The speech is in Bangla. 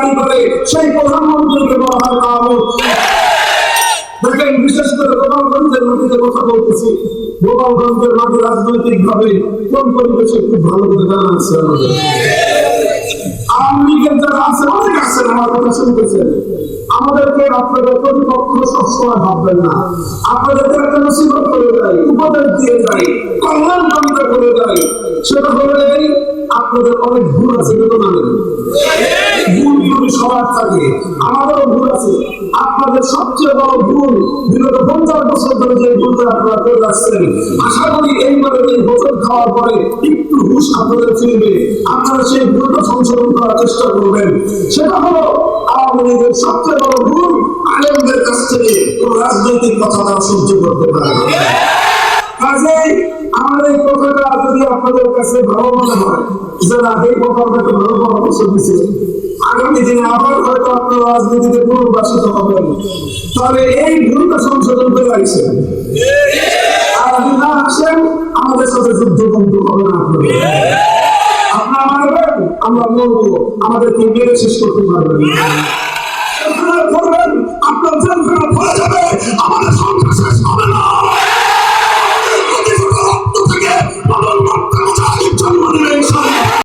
দাবি করে সেই প্রধানমন্ত্রীকে বলা হয় তাগুত। দেখেন, বিশেষ করে গোপালগঞ্জের মাটিতে কথা বলতেছি। গোপালগঞ্জের মাটি রাজনৈতিক ভাবে কোন পরিবেশে খুব ভালো করে জানা আছে আমাদের। আওয়ামী লীগের যারা আছে, অনেক আছেন, আমার কথা শুনতেছেন। আমাদেরকে আপনাদের প্রতিপক্ষ সবসময় ভাববেন না। আপনাদেরকে একটা নসিহত করে যায়, উপদেশ দিয়ে যায়, কল্যাণ কামনা করে যায়। সেটা হলো এই, আপনাদের অনেক ভুল আছে, কিন্তু জানেন ভুল সবার থাকে, আমাদেরও ভুল আছে। আপনাদের সবচেয়ে বড় ভুল বিগত 50 বছর ধরে যে ভুলটা আপনারা করে আসছেন, আশা করি এইবারে এই হোটেল খাওয়ার পরে একটু হুশ আপনাদের ফিরবে, আপনারা সেই ভুলটা সংশোধন করার চেষ্টা করবেন। সেটা হলো আওয়ামী লীগের সবচেয়ে বড় ভুল, আলেমদের কাছ থেকে কোন রাজনৈতিক কথা তারা সহ্য করতে পারে না। কাজেই আমার এই কথাটা যদি আপনাদের কাছে ভালো মনে হয়, যারা এই কথাটাকে ভালো পরামর্শ দিচ্ছে, আগামী দিনে আবার হয়তো আপনারা রাজনীতিতে পুনর্বাসিত হবেন, তবে এই ভুলটা সংশোধন করে আসছেন। আর যদি না আসেন, আমাদের সাথে যুদ্ধ বন্ধু হবে না। আপনারা মারবেন, আমরা মরবো, আমাদেরকে মেরে শেষ করতে পারবেন না।